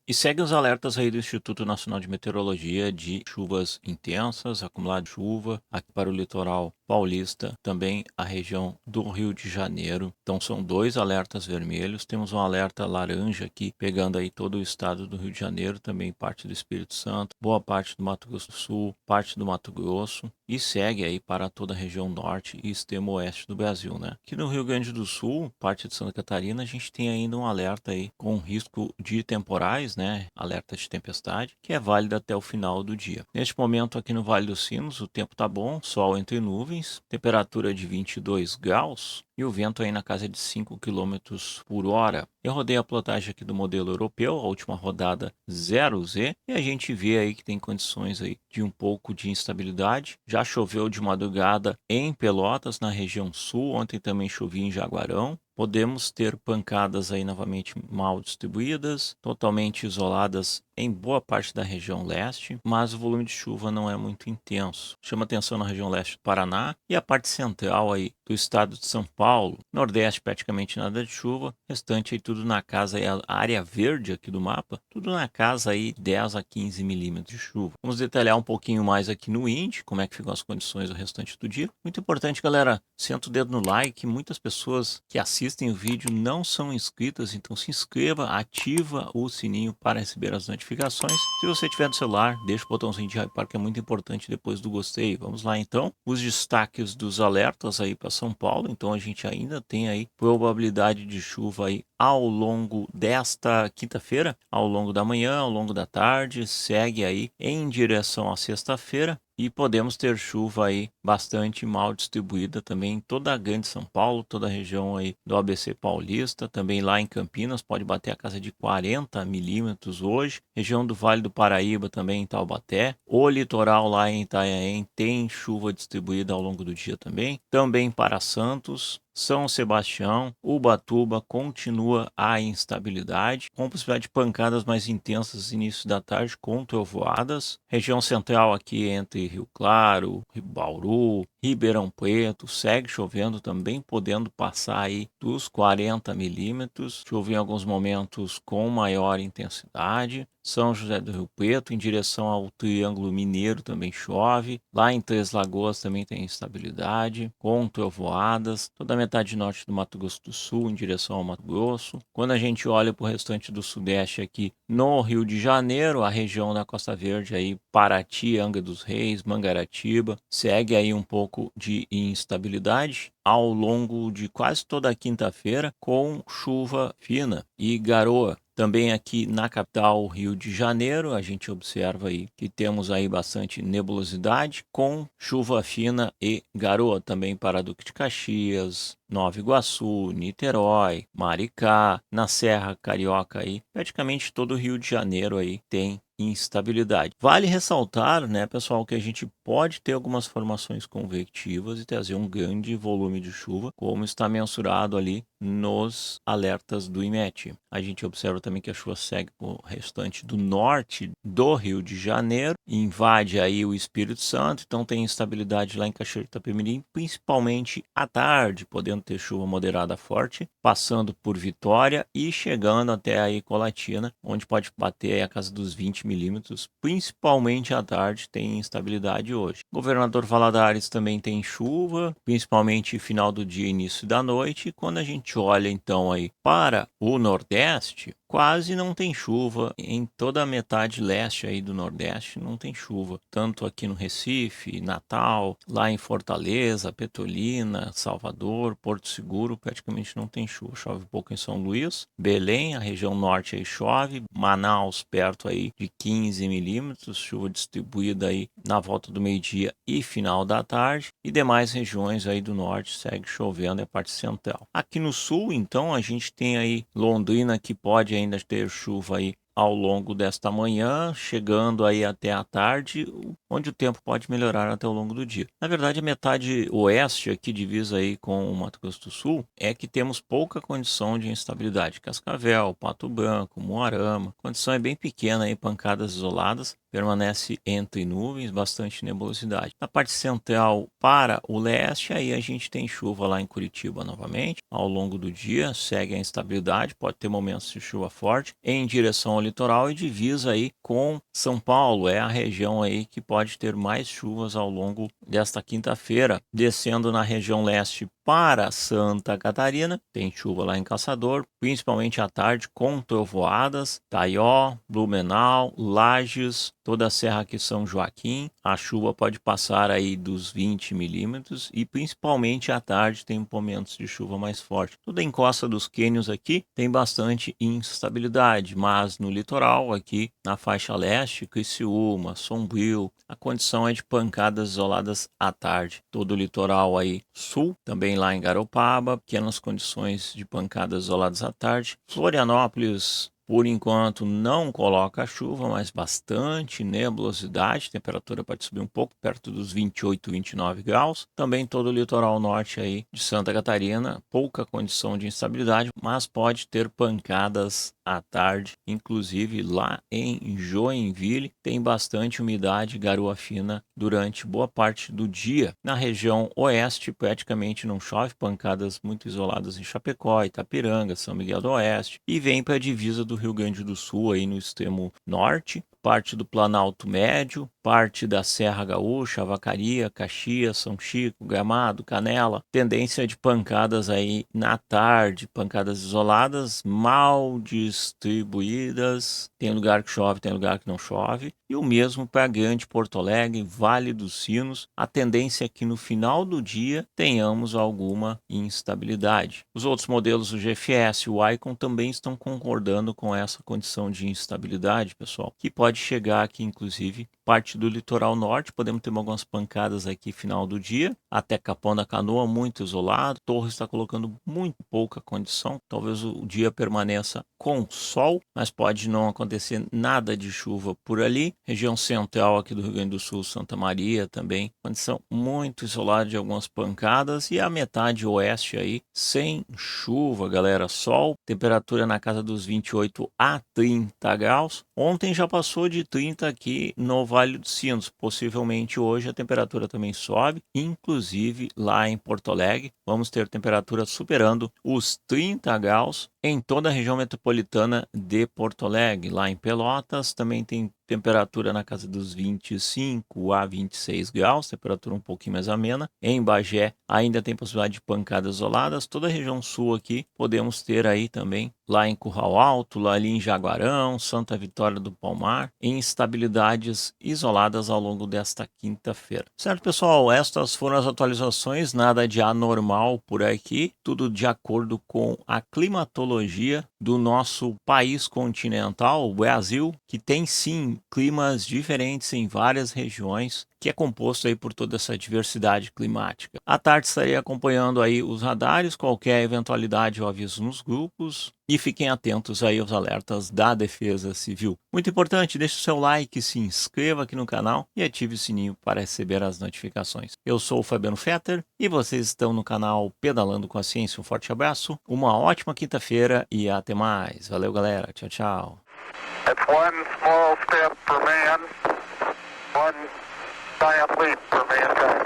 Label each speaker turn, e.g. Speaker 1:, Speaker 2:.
Speaker 1: E segue os alertas aí do Instituto Nacional de Meteorologia de chuvas intensas, acumulado de chuva aqui para o litoral paulista, também a região do Rio de Janeiro. Então são dois alertas vermelhos. Temos um alerta laranja aqui, pegando aí todo o estado do Rio de Janeiro, também parte do Espírito Santo, boa parte do Mato Grosso do Sul, parte do Mato Grosso, e segue aí para toda a região norte e extremo oeste do Brasil, né? Aqui no Rio Grande do Sul, parte de Santa Catarina, a gente tem ainda um alerta aí com risco de temporais, né? Alerta de tempestade, que é válido até o final do dia. Neste momento aqui no Vale dos Sinos, o tempo tá bom, sol entre nuvens, temperatura de 22 graus e o vento aí na casa de 5 quilômetros por hora. Eu rodei a plotagem aqui do modelo europeu, a última rodada 0Z, e a gente vê aí que tem condições aí de um pouco de instabilidade. Já choveu de madrugada em Pelotas, na região sul, ontem também chovia em Jaguarão. Podemos ter pancadas aí novamente mal distribuídas, totalmente isoladas em boa parte da região leste, mas o volume de chuva não é muito intenso. Chama atenção na região leste do Paraná e a parte central aí do estado de São Paulo. Nordeste praticamente nada de chuva, restante aí tudo na casa, aí a área verde aqui do mapa, tudo na casa aí 10 a 15 milímetros de chuva. Vamos detalhar um pouquinho mais aqui no INDE, como é que ficam as condições do restante do dia. Muito importante, galera, senta o dedo no like. Muitas pessoas que assistem o vídeo não são inscritas, então se inscreva, ativa o sininho para receber as notificações. Se você tiver no celular, deixa o botãozinho de hype, que é muito importante depois do gostei. Vamos lá então, os destaques dos alertas aí para São Paulo. Então a gente ainda tem aí probabilidade de chuva aí ao longo desta quinta-feira, ao longo da manhã, ao longo da tarde, segue aí em direção à sexta-feira. E podemos ter chuva aí bastante mal distribuída também em toda a grande São Paulo, toda a região aí do ABC Paulista, também lá em Campinas pode bater a casa de 40 milímetros hoje, região do Vale do Paraíba também em Taubaté, o litoral lá em Itanhaém tem chuva distribuída ao longo do dia também para Santos, São Sebastião, Ubatuba continua a instabilidade, com possibilidade de pancadas mais intensas no início da tarde com trovoadas. Região central aqui entre Rio Claro, Bauru, Ribeirão Preto, segue chovendo também, podendo passar aí dos 40 milímetros. Chove em alguns momentos com maior intensidade. São José do Rio Preto, em direção ao Triângulo Mineiro, também chove. Lá em Três Lagoas também tem instabilidade, com trovoadas. Toda a metade norte do Mato Grosso do Sul, em direção ao Mato Grosso. Quando a gente olha para o restante do Sudeste aqui, no Rio de Janeiro, a região da Costa Verde, aí, Paraty, Angra dos Reis, Mangaratiba, segue aí um pouco de instabilidade ao longo de quase toda a quinta-feira, com chuva fina e garoa. Também aqui na capital, Rio de Janeiro, a gente observa aí que temos aí bastante nebulosidade com chuva fina e garoa. Também para Duque de Caxias, Nova Iguaçu, Niterói, Maricá, na Serra Carioca aí, praticamente todo o Rio de Janeiro aí tem instabilidade. Vale ressaltar, né, pessoal, que a gente pode ter algumas formações convectivas e trazer um grande volume de chuva, como está mensurado ali nos alertas do IMET. A gente observa também que a chuva segue o restante do norte do Rio de Janeiro, invade aí o Espírito Santo, então tem instabilidade lá em Cachoeira de Itapemirim, principalmente à tarde, podendo ter chuva moderada forte, passando por Vitória e chegando até aí Colatina, onde pode bater aí a casa dos 20 milímetros, principalmente à tarde, tem instabilidade hoje. Governador Valadares também tem chuva, principalmente final do dia e início da noite. E quando a gente olha então aí para o Nordeste, quase não tem chuva. Em toda a metade leste aí do Nordeste não tem chuva. Tanto aqui no Recife, Natal, lá em Fortaleza, Petrolina, Salvador, Porto Seguro, praticamente não tem chuva. Chove pouco em São Luís, Belém, a região norte aí chove, Manaus perto aí de 15 milímetros, chuva distribuída aí na volta do meio-dia e final da tarde, e demais regiões aí do norte segue chovendo, é a parte central. Aqui no sul, então, a gente tem aí Londrina, que pode ainda ter chuva aí ao longo desta manhã, chegando aí até a tarde, onde o tempo pode melhorar até o longo do dia. Na verdade, a metade oeste aqui, divisa aí com o Mato Grosso do Sul, é que temos pouca condição de instabilidade. Cascavel, Pato Branco, Moarama, a condição é bem pequena aí, pancadas isoladas, permanece entre nuvens, bastante nebulosidade. Na parte central para o leste, aí a gente tem chuva lá em Curitiba novamente. Ao longo do dia, segue a instabilidade, pode ter momentos de chuva forte em direção ao litoral e divisa aí com São Paulo. É a região aí que pode ter mais chuvas ao longo desta quinta-feira, descendo na região leste para Santa Catarina, tem chuva lá em Caçador, principalmente à tarde com trovoadas, Taió, Blumenau, Lages, toda a serra aqui São Joaquim. A chuva pode passar aí dos 20 milímetros e principalmente à tarde tem momentos de chuva mais forte. Toda a encosta dos cânions aqui tem bastante instabilidade, mas no litoral aqui na faixa leste, Criciúma, Sombrio, a condição é de pancadas isoladas à tarde. Todo o litoral aí sul, também lá em Garopaba, pequenas condições de pancadas isoladas à tarde. Florianópolis, por enquanto, não coloca chuva, mas bastante nebulosidade. Temperatura pode subir um pouco, perto dos 28, 29 graus. Também todo o litoral norte aí de Santa Catarina, pouca condição de instabilidade, mas pode ter pancadas à tarde. Inclusive lá em Joinville tem bastante umidade, garoa fina durante boa parte do dia. Na região oeste praticamente não chove, pancadas muito isoladas em Chapecó, Itapiranga, São Miguel do Oeste, e vem para a divisa do Rio Grande do Sul aí no extremo norte, parte do Planalto Médio, parte da Serra Gaúcha, Vacaria, Caxias, São Chico, Gramado, Canela. Tendência de pancadas aí na tarde, pancadas isoladas, mal distribuídas. Tem lugar que chove, tem lugar que não chove. E o mesmo para Grande Porto Alegre, Vale dos Sinos. A tendência é que no final do dia tenhamos alguma instabilidade. Os outros modelos, o GFS e o Icon, também estão concordando com essa condição de instabilidade, pessoal, que pode chegar aqui, inclusive, parte do litoral norte. Podemos ter algumas pancadas aqui final do dia, até Capão da Canoa, muito isolado. Torres está colocando muito pouca condição. Talvez o dia permaneça com sol, mas pode não acontecer nada de chuva por ali. Região central aqui do Rio Grande do Sul, Santa Maria também, condição muito isolada de algumas pancadas. E a metade oeste aí, sem chuva, galera. Sol, temperatura na casa dos 28 a 30 graus. Ontem já passou de 30 aqui no Vale dos Sinos. Possivelmente hoje a temperatura também sobe, inclusive lá em Porto Alegre. Vamos ter temperatura superando os 30 graus em toda a região metropolitana de Porto Alegre. Lá em Pelotas também tem temperatura na casa dos 25 a 26 graus, temperatura um pouquinho mais amena. Em Bagé ainda tem possibilidade de pancadas isoladas. Toda a região sul aqui podemos ter aí também, lá em Curral Alto, lá ali em Jaguarão, Santa Vitória do Palmar, instabilidades isoladas ao longo desta quinta-feira. Certo, pessoal? Estas foram as atualizações, nada de anormal por aqui, tudo de acordo com a climatologia do nosso país continental, o Brasil, que tem sim climas diferentes em várias regiões, que é composto aí por toda essa diversidade climática. À tarde estarei acompanhando aí os radares, qualquer eventualidade eu aviso nos grupos e fiquem atentos aí aos alertas da Defesa Civil. Muito importante, deixe o seu like, se inscreva aqui no canal e ative o sininho para receber as notificações. Eu sou o Fabiano Fetter e vocês estão no canal Pedalando com a Ciência. Um forte abraço, uma ótima quinta-feira e até mais. Valeu, galera. Tchau, tchau.
Speaker 2: It's one small step for man, one giant leap for mankind.